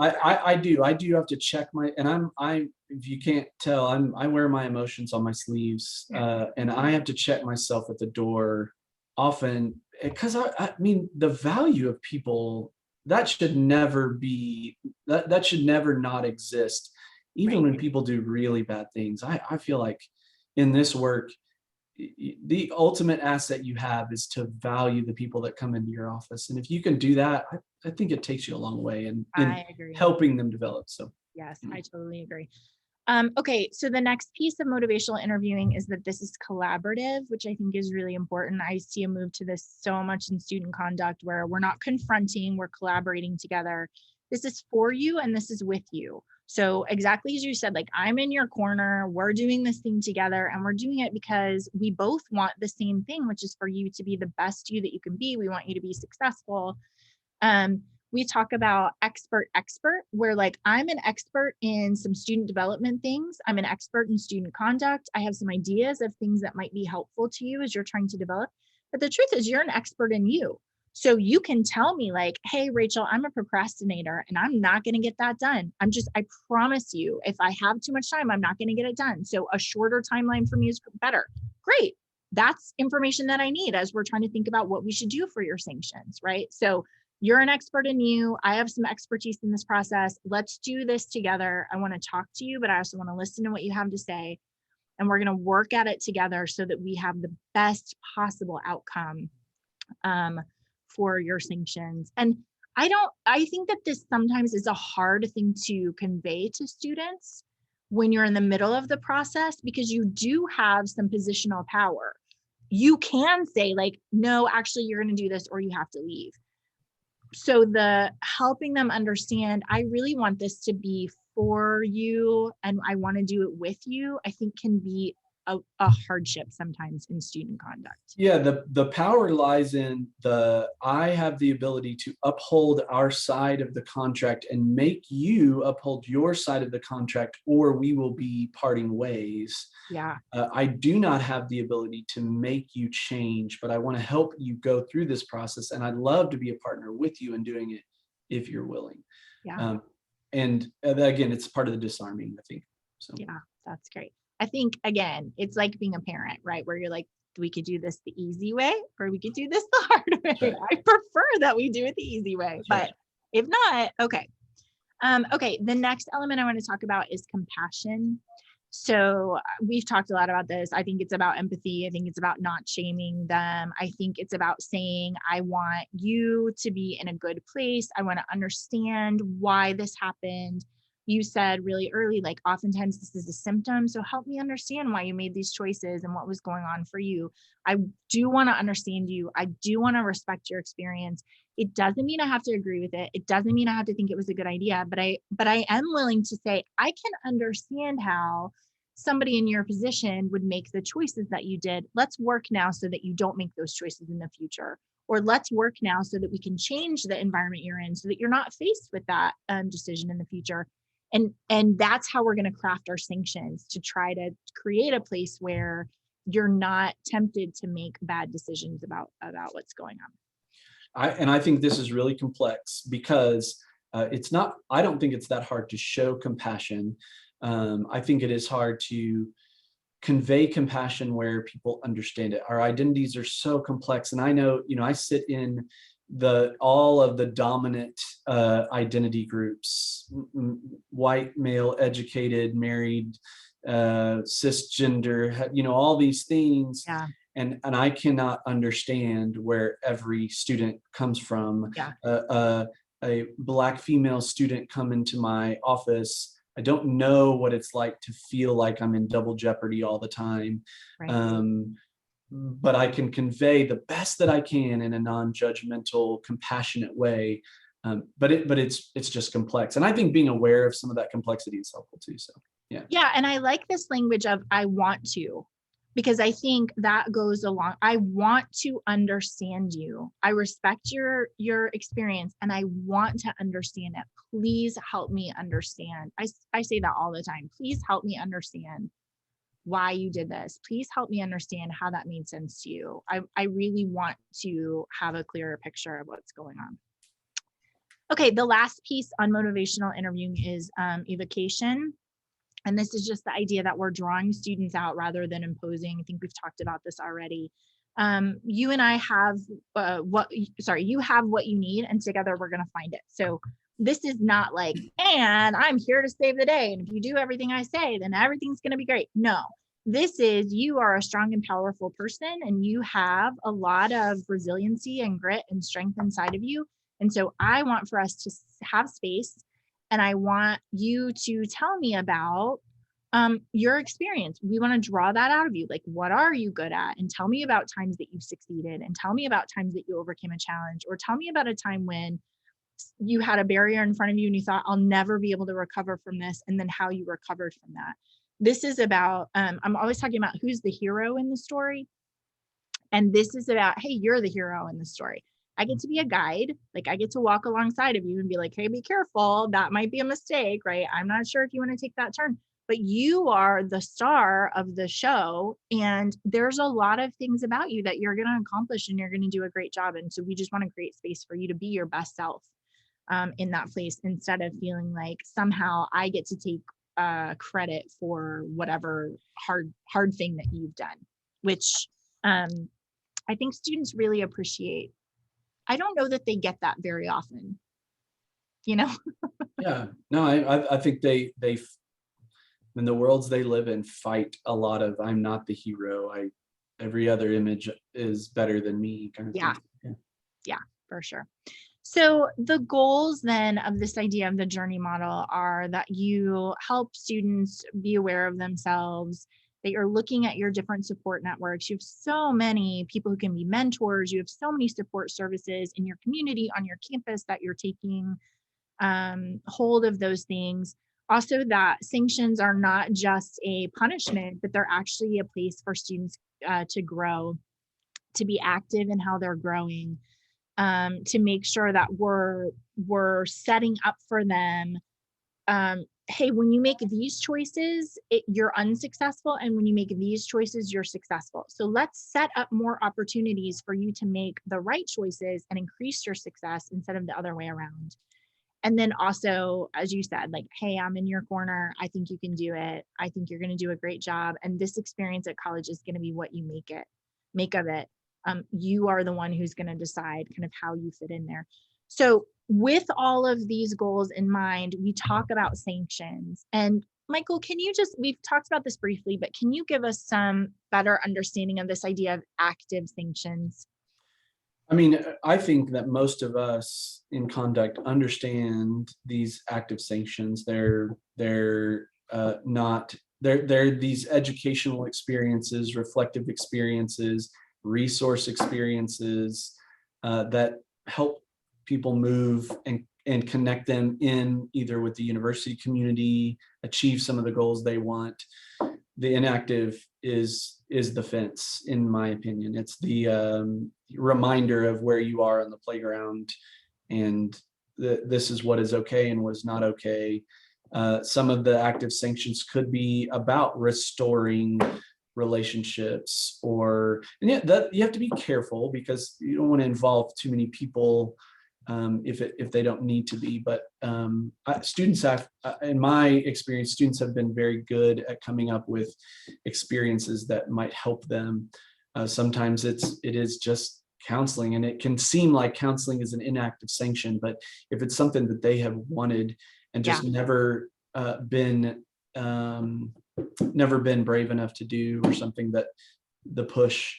C: I do have to check and if you can't tell, I wear my emotions on my sleeves, and I have to check myself at the door often, because I mean, the value of people, that should never be, that should never not exist. Even when people do really bad things, I feel like in this work, the ultimate asset you have is to value the people that come into your office. And if you can do that, I think it takes you a long way in helping them develop. So
B: yes, I totally agree. Okay, so the next piece of motivational interviewing is that this is collaborative, which I think is really important. I see a move to this so much in student conduct, where we're not confronting, we're collaborating together. This is for you and this is with you. So exactly as you said, like, I'm in your corner, we're doing this thing together, and we're doing it because we both want the same thing, which is for you to be the best you that you can be. We want you to be successful. We talk about expert, where, like, I'm an expert in some student development things. I'm an expert in student conduct. I have some ideas of things that might be helpful to you as you're trying to develop. But the truth is, you're an expert in you. So you can tell me, like, hey, Rachel, I'm a procrastinator and I'm not going to get that done. I promise you, if I have too much time, I'm not going to get it done. So a shorter timeline for me is better. Great. That's information that I need as we're trying to think about what we should do for your sanctions, right? So you're an expert in you. I have some expertise in this process. Let's do this together. I want to talk to you, but I also want to listen to what you have to say. And we're going to work at it together so that we have the best possible outcome for your sanctions. And I think that this sometimes is a hard thing to convey to students when you're in the middle of the process, because you do have some positional power. You can say, like, no, actually, you're going to do this, or you have to leave. So the helping them understand, I really want this to be for you and I want to do it with you, I think can be a hardship sometimes in student conduct.
C: Yeah, the power lies in I have the ability to uphold our side of the contract and make you uphold your side of the contract, or we will be parting ways.
B: Yeah.
C: I do not have the ability to make you change, but I want to help you go through this process, and I'd love to be a partner with you in doing it if you're willing.
B: Yeah.
C: And again, it's part of the disarming, I think. So
B: yeah, that's great. I think, again, it's like being a parent, right? Where you're like, we could do this the easy way, or we could do this the hard way. Right. I prefer that we do it the easy way, but if not, okay. Okay, the next element I want to talk about is compassion. So we've talked a lot about this. I think it's about empathy. I think it's about not shaming them. I think it's about saying, I want you to be in a good place. I want to understand why this happened. You said really early, like oftentimes this is a symptom. So help me understand why you made these choices and what was going on for you. I do want to understand you. I do want to respect your experience. It doesn't mean I have to agree with it. It doesn't mean I have to think it was a good idea, but I am willing to say I can understand how somebody in your position would make the choices that you did. Let's work now so that you don't make those choices in the future. Or let's work now so that we can change the environment you're in so that you're not faced with that decision in the future. And that's how we're going to craft our sanctions, to try to create a place where you're not tempted to make bad decisions about what's going on.
C: I think this is really complex because I don't think it's that hard to show compassion. I think it is hard to convey compassion where people understand it. Our identities are so complex. And I know, I sit in all of the dominant identity groups, white, male, educated, married, cisgender, all these things.
B: Yeah.
C: And I cannot understand where every student comes from.
B: Yeah.
C: A Black female student come into my office, I don't know what it's like to feel like I'm in double jeopardy all the time.
B: Right.
C: But I can convey the best that I can in a non-judgmental, compassionate way. But it's just complex. And I think being aware of some of that complexity is helpful too. So yeah.
B: Yeah. And I like this language of I want to, because I think that goes along. I want to understand you. I respect your experience and I want to understand it. Please help me understand. I say that all the time. Please help me understand why you did this. Please help me understand how that made sense to you. I really want to have a clearer picture of what's going on. Okay, the last piece on motivational interviewing is evocation. And this is just the idea that we're drawing students out rather than imposing. I think we've talked about this already. You and I have you have what you need, and together we're going to find it. So this is not like, and I'm here to save the day. And if you do everything I say, then everything's going to be great. No, this is, you are a strong and powerful person, and you have a lot of resiliency and grit and strength inside of you. And so I want for us to have space, and I want you to tell me about your experience. We want to draw that out of you. Like, what are you good at? And tell me about times that you succeeded, and tell me about times that you overcame a challenge, or tell me about a time when you had a barrier in front of you and you thought, I'll never be able to recover from this, and then how you recovered from that. This is about, I'm always talking about who's the hero in the story. And this is about, hey, you're the hero in the story. I get to be a guide. Like, I get to walk alongside of you and be like, hey, be careful. That might be a mistake, right? I'm not sure if you want to take that turn, but you are the star of the show. And there's a lot of things about you that you're going to accomplish and you're going to do a great job. And so we just want to create space for you to be your best self in that place, instead of feeling like somehow I get to take credit for whatever hard thing that you've done, which I think students really appreciate. I don't know that they get that very often, Yeah,
C: no, I think they in the worlds they live in fight a lot of, I'm not the hero. Every other image is better than me kind of thing.
B: Yeah, for sure. So the goals then of this idea of the journey model are that you help students be aware of themselves, that you're looking at your different support networks. You have so many people who can be mentors. You have so many support services in your community, on your campus, that you're taking hold of those things. Also, that sanctions are not just a punishment, but they're actually a place for students to grow, to be active in how they're growing, to make sure that we're setting up for them. Hey, when you make these choices, you're unsuccessful. And when you make these choices, you're successful. So let's set up more opportunities for you to make the right choices and increase your success instead of the other way around. And then also, as you said, like, hey, I'm in your corner. I think you can do it. I think you're going to do a great job. And this experience at college is going to be what you make of it. You are the one who's going to decide kind of how you fit in there. So with all of these goals in mind, we talk about sanctions. And Michael, we've talked about this briefly, but can you give us some better understanding of this idea of active sanctions?
C: I mean, I think that most of us in conduct understand these active sanctions. They're these educational experiences, reflective experiences, resource experiences that help people move and connect them in either with the university community, achieve some of the goals they want. The inactive is the fence, in my opinion. It's the reminder of where you are on the playground, and this is what is okay and what is not okay. Some of the active sanctions could be about restoring relationships, and yet that you have to be careful because you don't want to involve too many people if they don't need to be. But students have, in my experience, students have been very good at coming up with experiences that might help them. Sometimes it is just counseling, and it can seem like counseling is an inactive sanction, but if it's something that they have wanted and just never been brave enough to do, or something that the push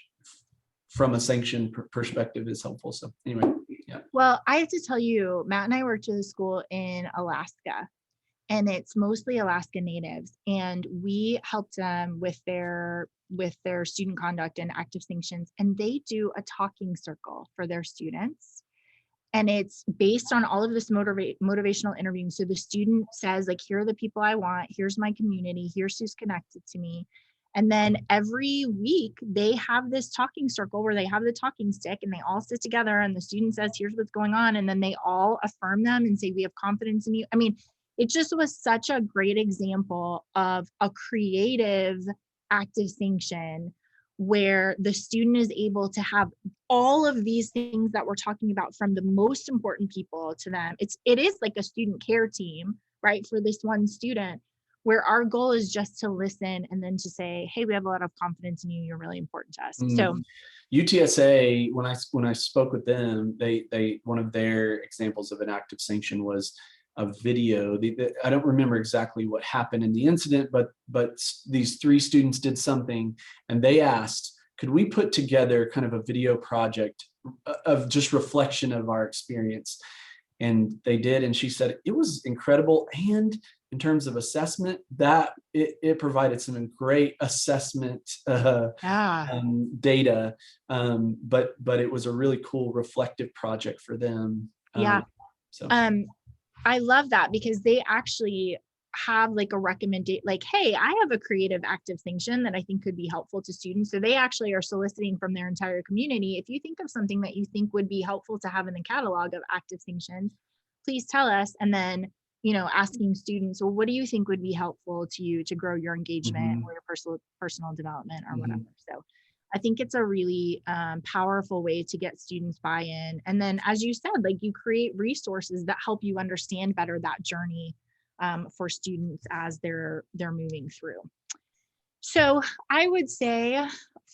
C: from a sanction perspective is helpful. So anyway. Yeah.
B: Well, I have to tell you, Matt and I worked at a school in Alaska, and it's mostly Alaska natives, and we helped them with their student conduct and active sanctions, and they do a talking circle for their students, and it's based on all of this motivational interviewing. So the student says, like, here are the people I want, here's my community, here's who's connected to me. And then every week they have this talking circle where they have the talking stick and they all sit together and the student says, here's what's going on. And then they all affirm them and say, we have confidence in you. I mean, it just was such a great example of a creative active sanction where the student is able to have all of these things that we're talking about from the most important people to them. It is like a student care team, right, for this one student, where our goal is just to listen and then to say, hey, we have a lot of confidence in you. You're really important to us. So
C: UTSA, when I spoke with them, they one of their examples of an active sanction was a video. I don't remember exactly what happened in the incident, but these 3 students did something, and they asked, could we put together kind of a video project of just reflection of our experience? And they did, and she said it was incredible. And in terms of assessment, that it provided some great assessment data, but it was a really cool reflective project for them.
B: I love that, because they actually have like a recommendation, like, hey, I have a creative active sanction that I think could be helpful to students. So they actually are soliciting from their entire community. If you think of something that you think would be helpful to have in the catalog of active sanctions, please tell us. And then, asking students, well, what do you think would be helpful to you to grow your engagement or your personal development or whatever. So I think it's a really powerful way to get students buy-in. And then, as you said, like, you create resources that help you understand better that journey for students as they're moving through. So I would say,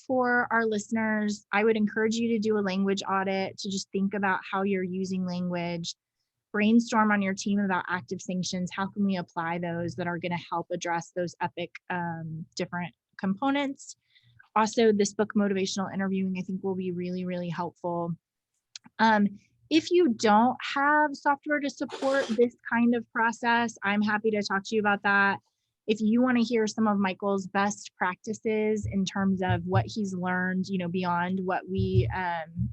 B: for our listeners, I would encourage you to do a language audit, to just think about how you're using language. Brainstorm on your team about active sanctions. How can we apply those that are going to help address those epic different components? Also, this book, Motivational Interviewing, I think will be really, really helpful. If you don't have software to support this kind of process, I'm happy to talk to you about that. If you want to hear some of Michael's best practices in terms of what he's learned, beyond what we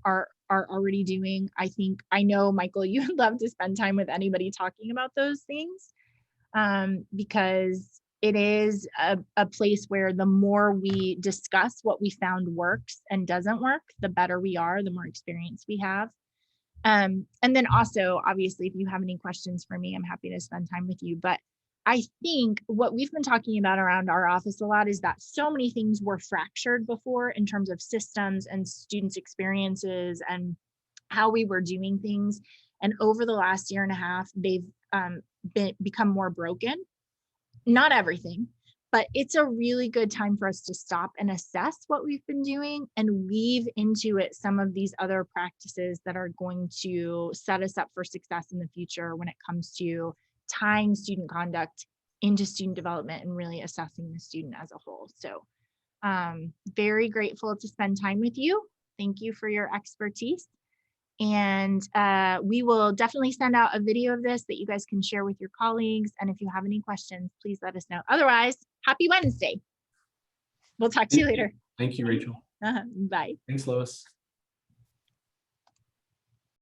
B: are already doing, I know, Michael, you would love to spend time with anybody talking about those things, because it is a place where the more we discuss what we found works and doesn't work, the better we are, the more experience we have. And then also, obviously, if you have any questions for me, I'm happy to spend time with you. But I think what we've been talking about around our office a lot is that so many things were fractured before in terms of systems and students' experiences and how we were doing things. And over the last year and a half, they've become more broken. Not everything, But it's a really good time for us to stop and assess what we've been doing and weave into it some of these other practices that are going to set us up for success in the future when it comes to tying student conduct into student development and really assessing the student as a whole. So very grateful to spend time with you. Thank you for your expertise. And we will definitely send out a video of this that you guys can share with your colleagues. And if you have any questions, please let us know. Otherwise, happy Wednesday. We'll talk to you later.
C: Thank you, Rachel.
B: Bye.
C: Thanks, Lois.